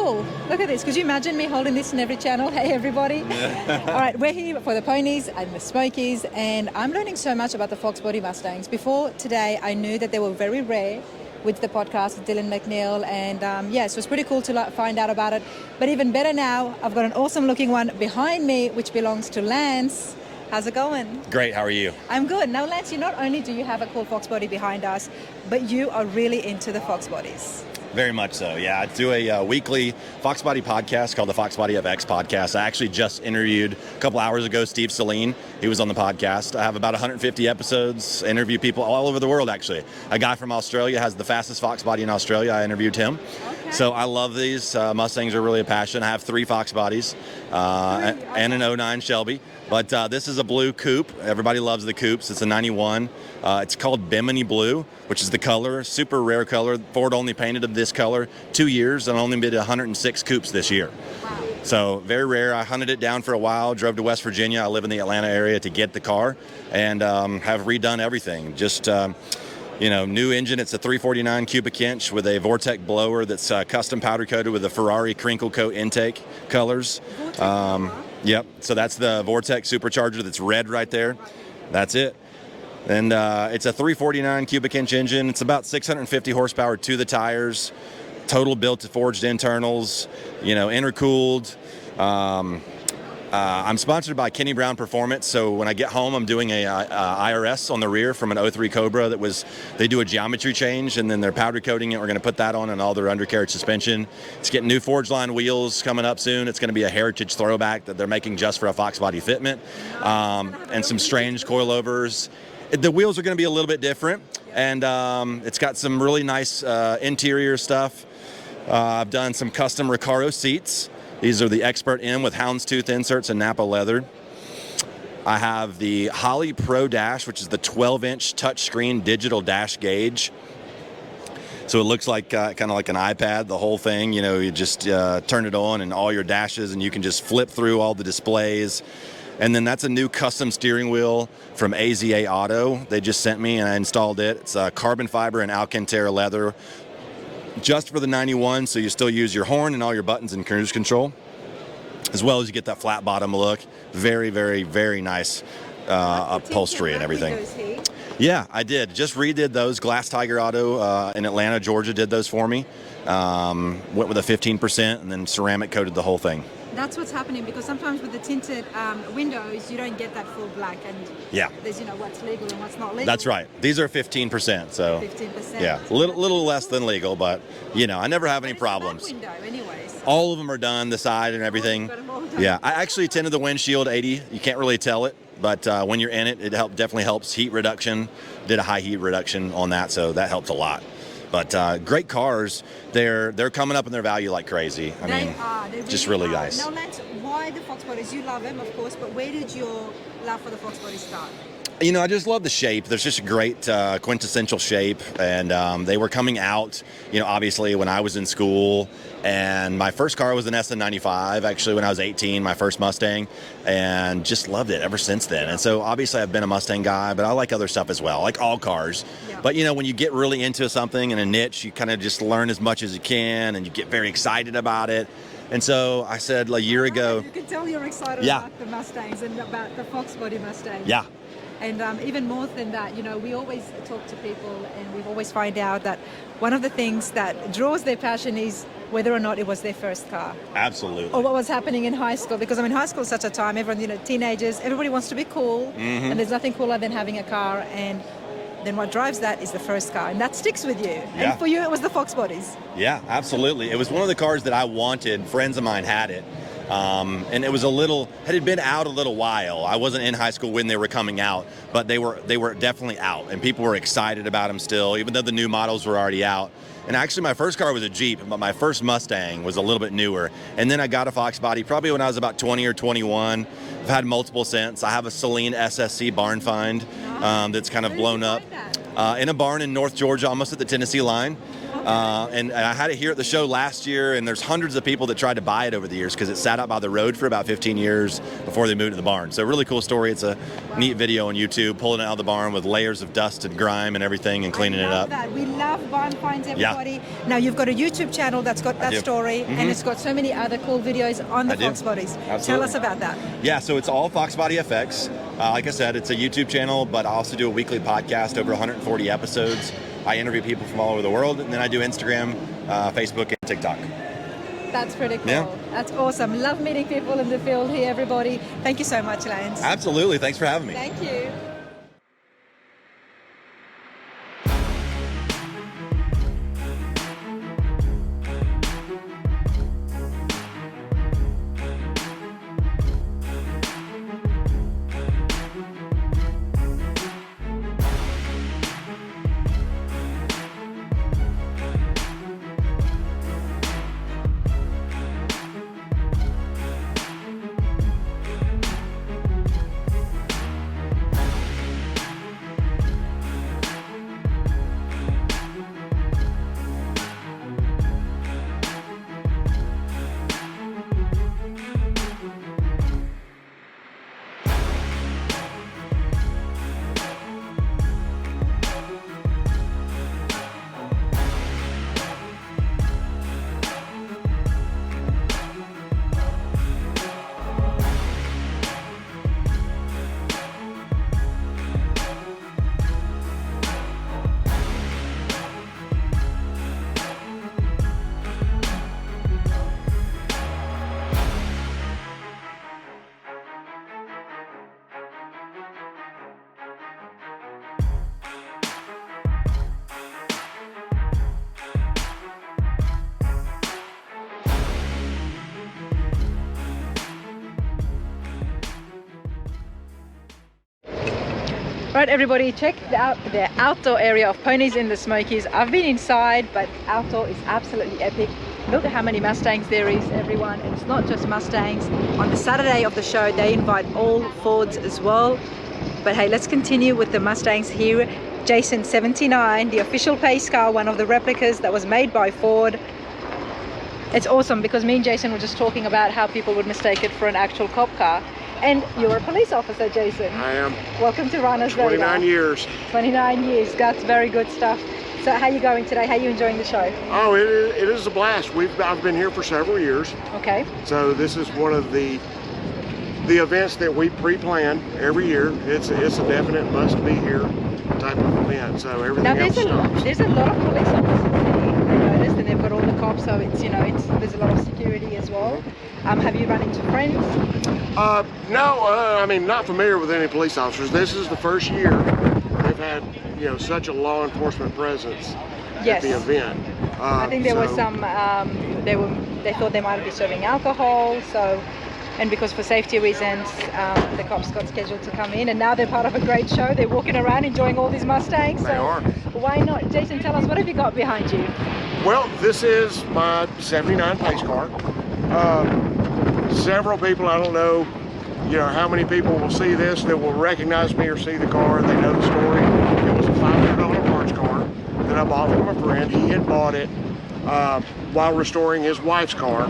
cool. Look at this. Could you imagine me holding this in every channel? Hey, everybody. All right, we're here for the Ponies and the Smokies, and I'm learning so much about the Foxbody Mustangs. Before today, I knew that they were very rare with the podcast with Dylan McNeil, and so it was pretty cool to find out about it. But even better now, I've got an awesome-looking one behind me, which belongs to Lance. How's it going? Great, how are you? I'm good. Now, Lance, you not only do you have a cool Foxbody behind us, but you are really into the Foxbodys. Very much so, yeah. I do a weekly Foxbody podcast called the Foxbody FX podcast. I actually just interviewed a couple hours ago Steve Saline. He was on the podcast. I have about 150 episodes, interview people all over the world, actually. A guy from Australia has the fastest Foxbody in Australia. I interviewed him. Okay. So I love these. Mustangs are really a passion. I have 3 Foxbodys and an 09 Shelby. But this is a blue coupe. Everybody loves the coupes. It's a 91. It's called Bimini Blue, which is the color, super rare color. Ford only painted of this color 2 years and only made 106 coupes this year. Wow. So very rare. I hunted it down for a while, drove to West Virginia. I live in the Atlanta area to get the car, and have redone everything. Just new engine. It's a 349 cubic inch with a Vortec blower that's custom powder coated with the Ferrari crinkle coat intake colors. Yep, so that's the Vortec supercharger that's red right there. That's it. And it's a 349 cubic inch engine. It's about 650 horsepower to the tires. Total built to forged internals, intercooled. I'm sponsored by Kenny Brown Performance, so when I get home, I'm doing a IRS on the rear from an 03 Cobra they do a geometry change, and then they're powder coating it. We're going to put that on all their undercarriage suspension. It's getting new forged line wheels coming up soon. It's going to be a heritage throwback that they're making just for a Foxbody fitment, and some strange coilovers. The wheels are going to be a little bit different, and it's got some really nice interior stuff. I've done some custom Recaro seats. These are the Expert M with houndstooth inserts and Napa leather. I have the Holley Pro Dash, which is the 12-inch touchscreen digital dash gauge. So it looks like kind of like an iPad, the whole thing. You just turn it on and all your dashes, and you can just flip through all the displays. And then that's a new custom steering wheel from AZA Auto. They just sent me, and I installed it. It's carbon fiber and Alcantara leather, just for the 91, so you still use your horn and all your buttons and cruise control, as well as you get that flat bottom look. Very, very, very nice upholstery and everything. Yeah, I did. Just redid those. Glass Tiger Auto in Atlanta, Georgia did those for me. Went with a 15% and then ceramic coated the whole thing. That's what's happening, because sometimes with the tinted windows, you don't get that full black, and there's what's legal and what's not legal. That's right. These are 15%, so 15%. Yeah, little less than legal, but I never have any problems. It's a back window anyways. All of them are done, the side and everything. Yeah, I actually tinted the windshield 80. You can't really tell it, but when you're in it, it definitely helps heat reduction. Did a high heat reduction on that, so that helps a lot. But great cars. They're coming up in their value like crazy. They're just really nice. Now, Lance, why the Foxbodys? You love them, of course, but where did your love for the Foxbodys start? I just love the shape. There's just a great quintessential shape, and they were coming out, obviously when I was in school, and my first car was an SN95, actually, when I was 18, my first Mustang, and just loved it ever since then. And so obviously I've been a Mustang guy, but I like other stuff as well, like all cars. Yeah. But when you get really into something in a niche, you kind of just learn as much as you can, and you get very excited about it. And so I said a year ago. You can tell you're excited about the Mustangs and about the Foxbody Mustangs. Yeah. And even more than that, we always talk to people, and we always find out that one of the things that draws their passion is whether or not it was their first car. Absolutely. Or what was happening in high school. Because high school is such a time, everyone, teenagers, everybody wants to be cool. Mm-hmm. And there's nothing cooler than having a car. And then what drives that is the first car. And that sticks with you. Yeah. And for you, it was the Foxbodys. Yeah, absolutely. It was one of the cars that I wanted. Friends of mine had it. And it was it had been out a little while. I wasn't in high school when they were coming out, but they were definitely out, and people were excited about them still, even though the new models were already out. And actually my first car was a Jeep, but my first Mustang was a little bit newer. And then I got a Foxbody probably when I was about 20 or 21. I've had multiple since. I have a Saline SSC barn find that's kind of blown up in a barn in North Georgia, almost at the Tennessee line. And I had it here at the show last year, and there's hundreds of people that tried to buy it over the years because it sat out by the road for about 15 years before they moved to the barn. So really cool story. It's a neat video on YouTube, pulling it out of the barn with layers of dust and grime and everything and cleaning it up. That. We love barn finds, everybody. Yeah. Now, you've got a YouTube channel that's got that story, and it's got so many other cool videos on the Foxbodys. Tell us about that. Yeah, so it's all Foxbody FX. Like I said, it's a YouTube channel, but I also do a weekly podcast, over 140 episodes. I interview people from all over the world, and then I do Instagram, Facebook, and TikTok. That's pretty cool. Yeah. That's awesome. Love meeting people in the field here, everybody. Thank you so much, Lance. Absolutely. Thanks for having me. Thank you. Right, everybody, check out the outdoor area of Ponies in the Smokies. I've been inside, but outdoor is absolutely epic. Look at how many Mustangs there is, everyone. And it's not just Mustangs. On the Saturday of the show, they invite all Fords as well. But hey, let's continue with the Mustangs here. Jason 79, the official pace car, one of the replicas that was made by Ford. It's awesome because me and Jason were just talking about how people would mistake it for an actual cop car. And you're a police officer, Jason. I am. Welcome to Runners. 29 years. 29 years. That's very good stuff. So how are you going today? How are you enjoying the show? Oh, it is a blast. I've been here for several years. Okay. So this is one of the events that we pre-plan every year. It's a definite must be here type of event. So everything now else stops. there's a lot of police officers here. I noticed, and they've got all the cops, so it's there's a lot of security as well. Have you run into friends? No, I mean, not familiar with any police officers. This is the first year they've had, such a law enforcement presence at the event. I think there was some, they thought they might be serving alcohol, so, and because for safety reasons, the cops got scheduled to come in, and now they're part of a great show. They're walking around enjoying all these Mustangs. They are. Why not? Jason, tell us, what have you got behind you? Well, this is my 79 pace car. Several people, I don't know, how many people will see this that will recognize me or see the car. They know the story. It was a $500 parts car that I bought from a friend. He had bought it while restoring his wife's car.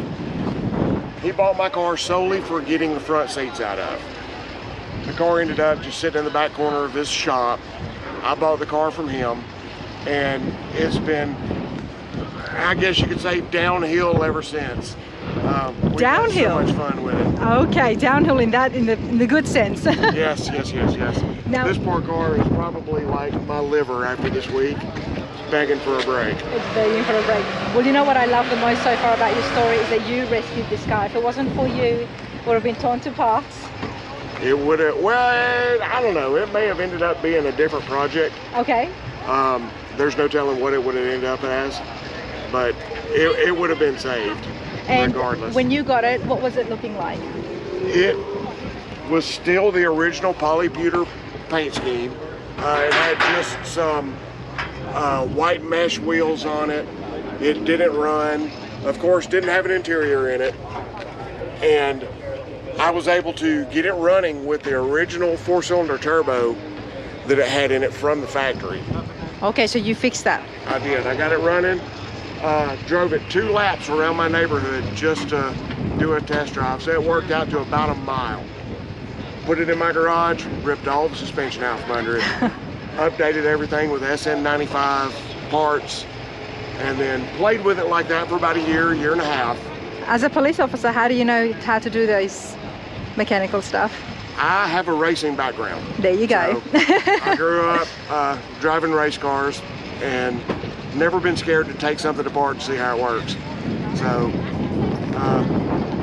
He bought my car solely for getting the front seats out of. The car ended up just sitting in the back corner of his shop. I bought the car from him, and it's been, I guess you could say, downhill ever since. Downhill. Had so much fun with it. Okay, downhill in the good sense. Yes. Now, this poor car is probably like my liver after this week. It's begging for a break. It's begging for a break. Well, you know what I love the most so far about your story is that you rescued this car. If it wasn't for you, it would have been torn to parts. It would have, well, I don't know. It may have ended up being a different project. Okay. There's no telling what it would have ended up as, but it would have been saved. And regardless. When you got it, what was it looking like? It was still the original polypewter paint scheme. It had just some white mesh wheels on it. It didn't run. Of course, didn't have an interior in it. And I was able to get it running with the original 4-cylinder turbo that it had in it from the factory. Okay, so you fixed that. I did. I got it running. Drove it 2 laps around my neighborhood just to do a test drive. So it worked out to about a mile. Put it in my garage, ripped all the suspension out from under it, updated everything with SN95 parts, and then played with it like that for about a year and a half. As a police officer, how do you know how to do those mechanical stuff? I have a racing background. There you go. So I grew up driving race cars and never been scared to take something apart and see how it works. So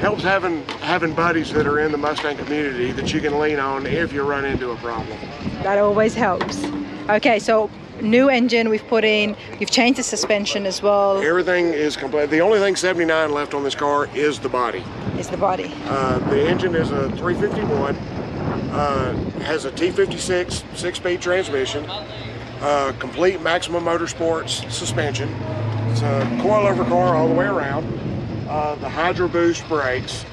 helps having buddies that are in the Mustang community that you can lean on if you run into a problem. That always helps. Okay, so new engine we've put in, you've changed the suspension as well. Everything is complete. The only thing 79 left on this car is the body. Is the body. The engine is a 351, has a T56 6-speed transmission, complete Maximum Motorsports suspension. It's a coilover car all the way around. The Hydro Boost brakes.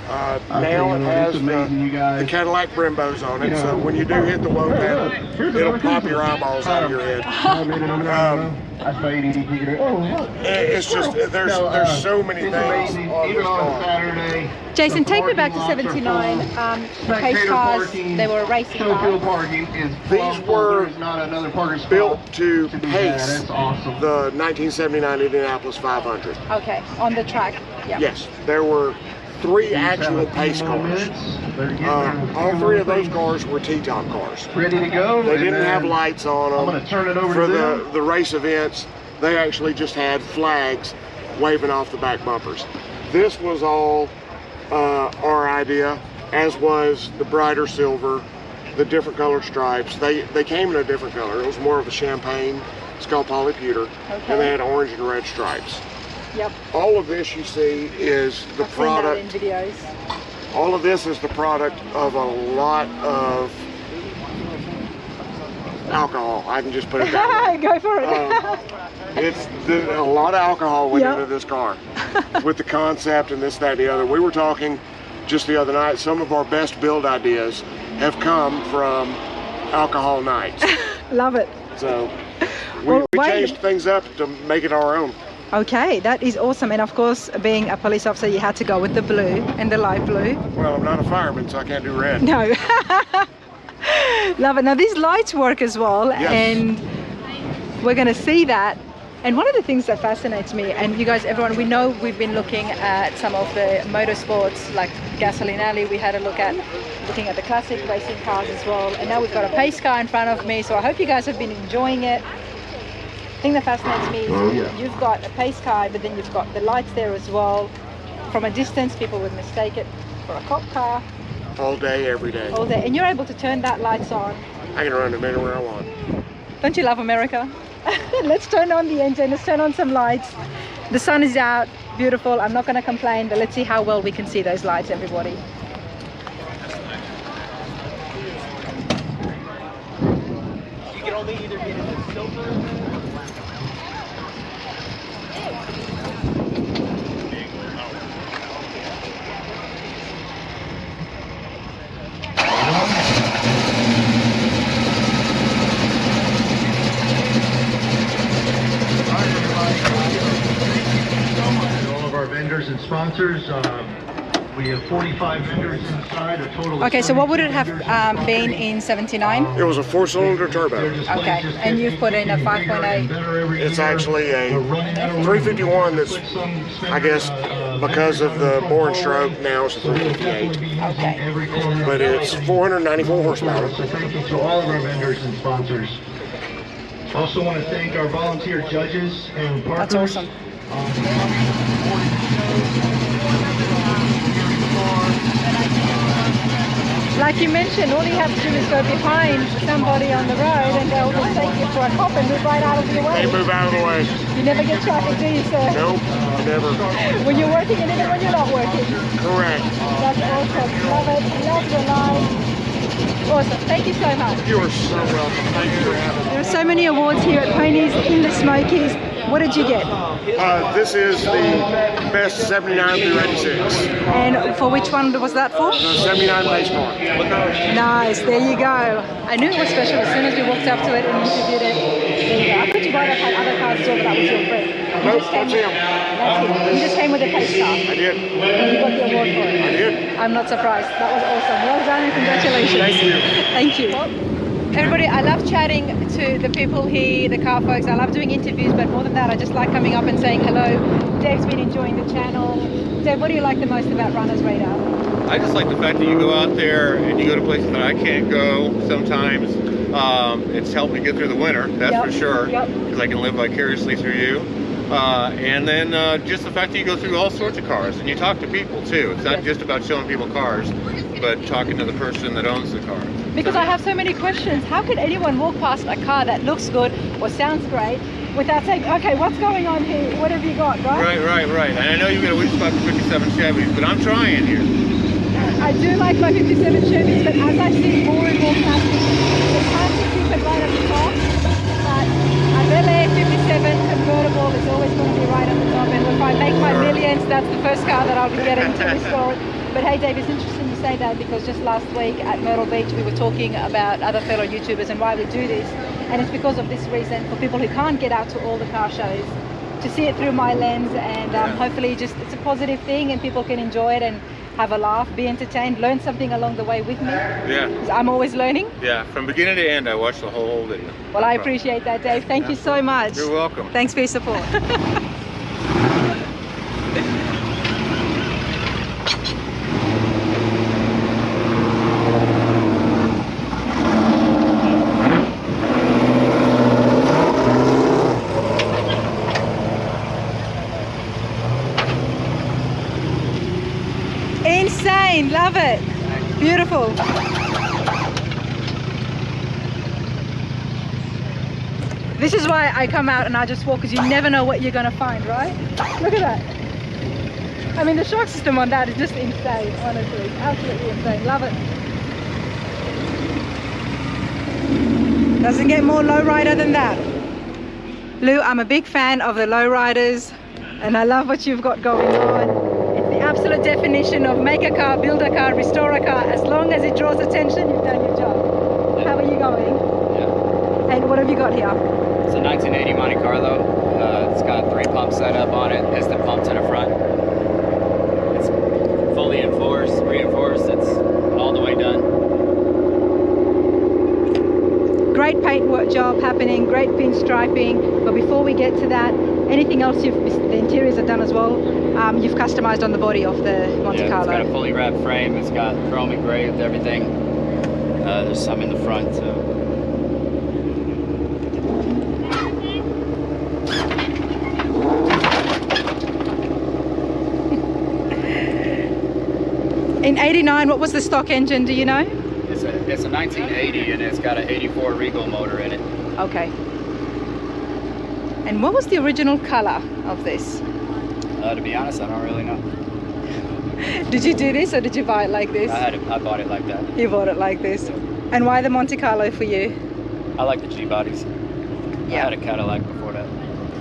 Now it has the Cadillac Brembos on it, so when you do hit the whoa pedal, it'll pop your eyeballs out of your head. It's just, there's so many things on this car. Jason, take me back to 79. The pace cars, they were racing cars. These were built to pace the 1979 Indianapolis 500. Okay, on the track. Yeah. Yes, there were 3 actual pace cars. All 3 of those cars were T-top cars. Ready to go. They didn't have lights on them. I'm going to turn it over for to them. the race events. They actually just had flags waving off the back bumpers. This was all our idea, as was the brighter silver, the different colored stripes. They came in a different color. It was more of a champagne. It's called polypewter, and they had orange and red stripes. Yep. All of this you see is the product. I've seen that in videos. All of this is the product of a lot of alcohol. I can just put it that way. Go for it. A lot of alcohol went into this car with the concept and this, that, and the other. We were talking just the other night, some of our best build ideas have come from alcohol nights. Love it. So we changed things up to make it our own. Okay, that is awesome. And of course, being a police officer, you had to go with the blue and the light blue. Well, I'm not a fireman, so I can't do red. No. Love it. Now these lights work as well, and we're going to see that. And one of the things that fascinates me, and you guys, everyone, we know we've been looking at some of the motorsports, like Gasoline Alley. We had a looking at the classic racing cars as well. And now we've got a pace car in front of me. So I hope you guys have been enjoying it. The thing that fascinates me is you've got a pace car, but then you've got the lights there as well. From a distance, people would mistake it for a cop car. All day, every day. All day. And you're able to turn that lights on. I can run them anywhere I want. Don't you love America? Let's turn on the engine, let's turn on some lights. The sun is out, beautiful. I'm not going to complain, but let's see how well we can see those lights, everybody. You can only either get into silver. Vendors and sponsors. We have 45 vendors inside, a total of Okay, so what would it have been in 79? It was a 4-cylinder turbo. Okay, and you've put in a 5.8. It's actually a 351 that's, I guess, because of the bore stroke, now it's a 358. Okay. But it's 494 horsepower. So thank you to all of our vendors and sponsors. Also want to thank our volunteer judges and partners. That's awesome. Like you mentioned, all you have to do is go behind somebody on the road and they'll just take you for a cop and move right out of your way. They move out of the way. You never get traffic, do you, sir? Nope, never. When you're working and even when you're not working. Correct. That's awesome. Love it. Love the line. Awesome. Thank you so much. You are so welcome. Thank you for having me. There are so many awards here at Ponies in the Smokies. What did you get? This is the best 79 through 86. And for which one was that for? The 79 pace car. Nice, there you go. I knew it was special as soon as we walked up to it and interviewed it. There you go. I bet you might have had other cars I saw that was your friend. Nope, that's him. That's him. You just came with a pace car. I did. You got the award for it. I did. I'm not surprised. That was awesome. Well done and congratulations. Thank you. Thank you. Everybody, I love chatting to the people here, the car folks. I love doing interviews, but more than that, I just like coming up and saying hello. Dave's been enjoying the channel. Dave, what do you like the most about Runner's Radar? I just like the fact that you go out there and you go to places that I can't go sometimes. It's helped me get through the winter, that's for sure, because I can live vicariously through you. And then just the fact that you go through all sorts of cars and you talk to people too. It's not just about showing people cars, but talking to the person that owns the car. Because I have so many questions. How could anyone walk past a car that looks good or sounds great without saying, okay, what's going on here? What have you got, right? Right. And I know you've got a weak spot for 57 Chevys, but I'm trying here. I do like my 57 Chevys, but as I see more and more plastic, it's hard to keep it right at the top. But a Bel Air 57 convertible is always going to be right at the top. And if I make my millions, that's the first car that I'll be getting to install. But hey, Dave, it's interesting you say that because just last week at Myrtle Beach, we were talking about other fellow YouTubers and why we do this. And it's because of this reason, for people who can't get out to all the car shows, to see it through my lens, and hopefully just it's a positive thing and people can enjoy it and have a laugh, be entertained, learn something along the way with me. Yeah. 'Cause I'm always learning. Yeah, from beginning to end, I watched the whole video. Well, I appreciate that, Dave. Thank you so much. You're welcome. Thanks for your support. Insane, love it. Beautiful. This is why I come out and I just walk, because you never know what you're going to find, right? Look at that. I mean, the shock system on that is just insane, honestly. Absolutely insane. Love it. Doesn't get more lowrider than that. Lou, I'm a big fan of the lowriders and I love what you've got going on. The absolute definition of make a car, build a car, restore a car. As long as it draws attention, you've done your job. How are you going? Yeah. And what have you got here? It's a 1980 Monte Carlo. It's got 3 pumps set up on it, piston pump to the front. It's fully reinforced. It's all the way done. Great paint work job happening, great pinstriping. But before we get to that, anything else the interiors are done as well? You've customized on the body of the Monte Carlo. It's got a fully wrapped frame. It's got chrome engraved everything. There's some in the front too. In '89, what was the stock engine? Do you know? It's a 1980 and it's got an 84 Regal motor in it. Okay. And what was the original color of this? To be honest, I don't really know. Did you do this or did you buy it like this? I bought it like that. You bought it like this. And why the Monte Carlo for you? I like the G-bodies. Yeah. I had a Cadillac before that.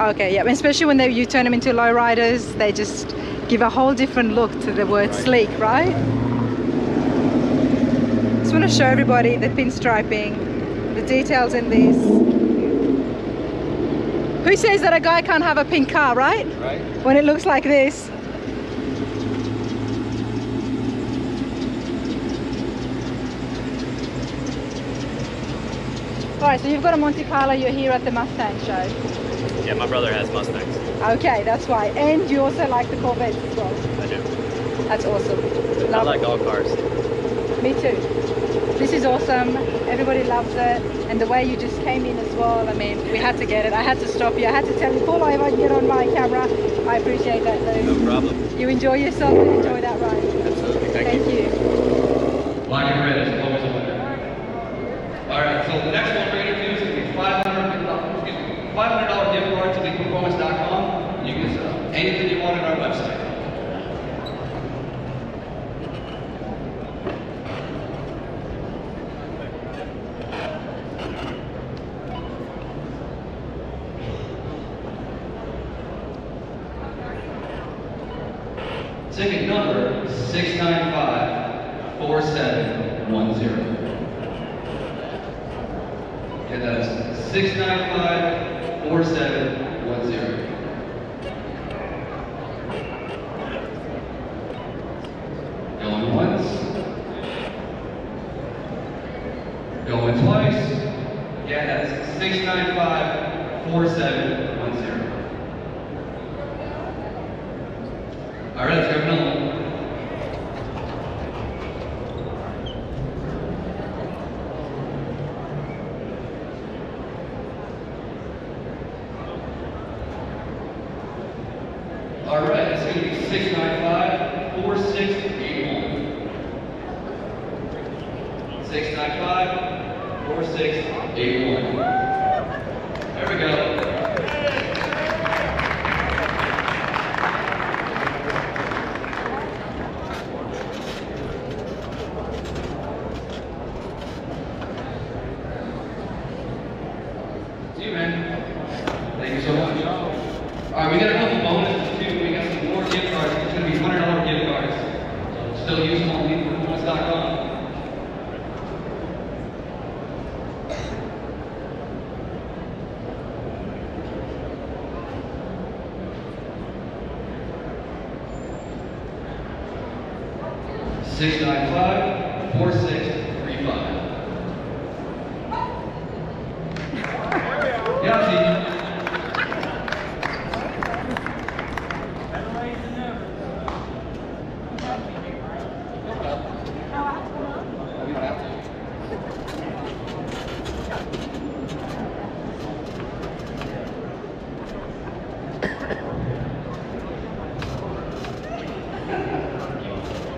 Okay, yeah, especially when you turn them into lowriders, they just give a whole different look to the word sleek, right? Just want to show everybody the pinstriping, the details in this. Who says that a guy can't have a pink car, right? Right. When it looks like this. Alright, so you've got a Monte Carlo, you're here at the Mustang show. Yeah, my brother has Mustangs. Okay, that's why. And you also like the Corvettes as well. I do. That's awesome. I like all cars. Me too. This is awesome. Everybody loves it. And the way you just came in as well, I mean, we had to get it. I had to stop you. I had to tell you, pull over and get on my camera. I appreciate that, Lou. No problem. You enjoy yourself and enjoy that ride. Absolutely. Thank you. Black and red is always a winner. All right, so the next one we're going to do is going to be $500 gift card to leagueperformance.com. You can sell anything you want on our website. Ticket number 695-4710. Okay, that's 695-4710. 695-4710. All right, let's go another one. All right, it's going to be 695-4681. 695-4681. There we go. See you, man. Thank you so much. All right, we got a couple bonuses too. We got some more gift cards. It's going to be $100 gift cards. Still use them on Ponies.com. $695-4635. Yeah, see.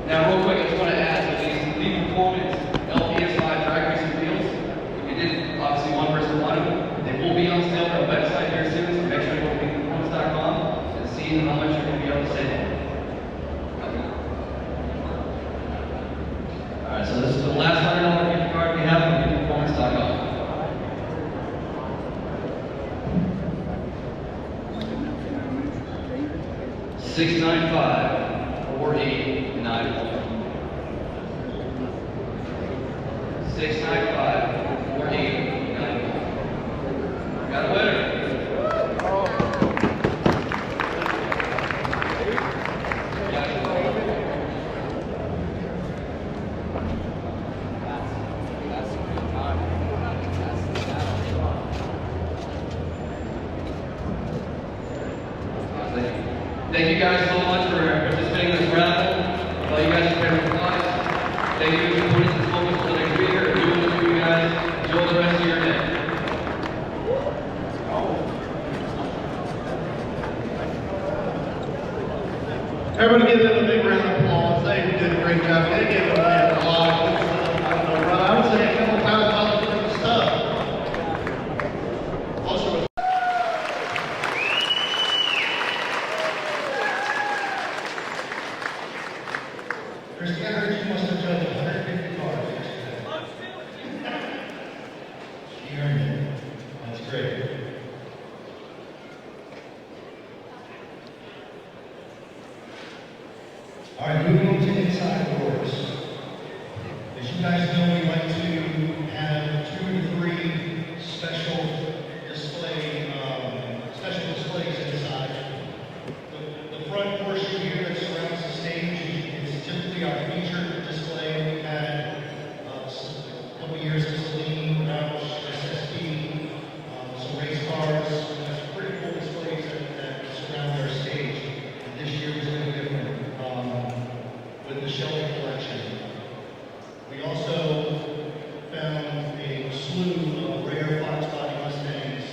Now, real quick, I just want to add that these Lead Performance LPS5 drag racing wheels, we did obviously one person wanted them. They will be on sale on our website very soon, so make sure to go to leadperformance.com and see how much you're going to be able to save on. All right, so this is the last $100 gift card we have on leadperformance.com. $695-4891. 695-4891. Got a winner. Thank you guys so much for participating in this raffle. All you guys are very much. Thank you for supporting the Smokies for the next year. Doing this for you guys. Enjoy the rest of your day. Everybody give them a big round of applause. They did a great job. They gave them a lot of good stuff. I would say a couple $1,000 worth of stuff. Also, Christy, I heard you must have judged 150 cars yesterday. She earned it. That's great. All right, moving on to inside doors. As you guys know, we like to have 2 to 3 special displays inside. The front portion here that surrounds the stage is typically our featured display. We've had a couple years of Celine, Roush, SSD, some race cars, some pretty cool displays that surround our stage. And this year was no different with the Shelby collection. We also found a slew of rare Foxbody Mustangs,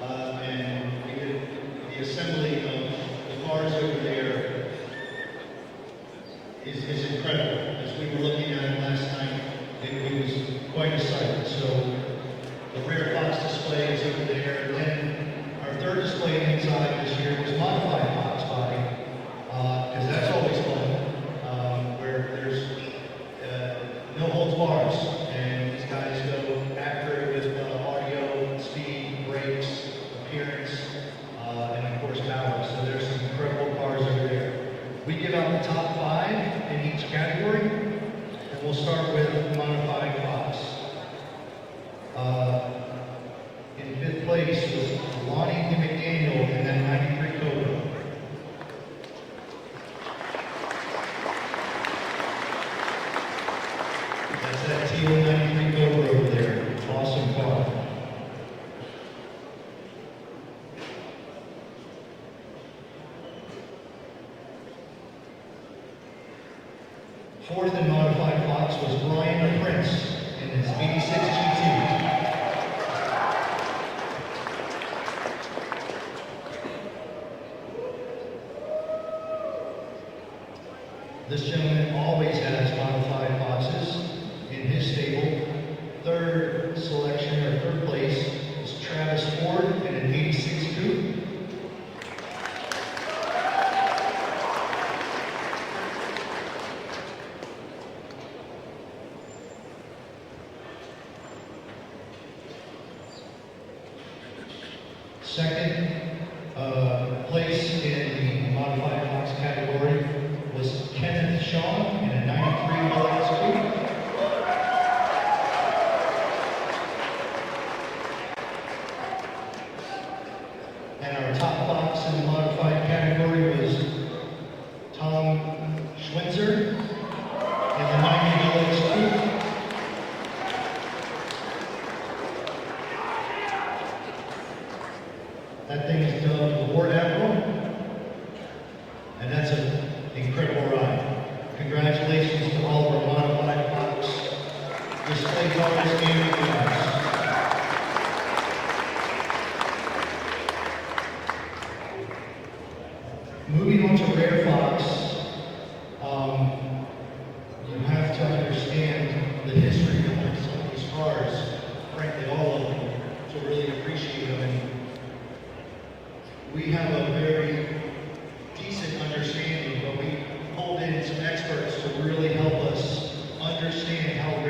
and we did the assembly of the cars over there is incredible. As we were looking at it last night, it was quite a sight. So the rare Fox display is over there. And then our third display inside this year was modified Foxbody, because that's always fun, where there's no holds bars, and these guys go after it with audio, speed, brakes, appearance, and of course power. So there's some incredible cars over there. We give out the top 5 in each category, and we'll start with modified Fox. In 5th place was Lonnie McDaniel in that 93 Cobra. That's that teal 93 Cobra over there. Awesome car. Fourth in modified Fox was Brian the Prince in his 86 GT. This gentleman always has modified Foxes in his stable. Third selection, or third place, is Travis Ford in an 86 coupe. Second place in the modified Fox category was Kenneth Shaw in a 93 LS coupe. And our top Fox in the modified category was Tom Schwinzer in the 90 LS coupe. That thing is dubbed the War Admiral, and that's an incredible ride. Congratulations to all of our modified Fox display cars and winners. Moving on to Rare Fox, you have to understand the history behind some of these cars, frankly all of them, to really appreciate them. And we have a very decent understanding, but we pulled in some experts to really help us understand how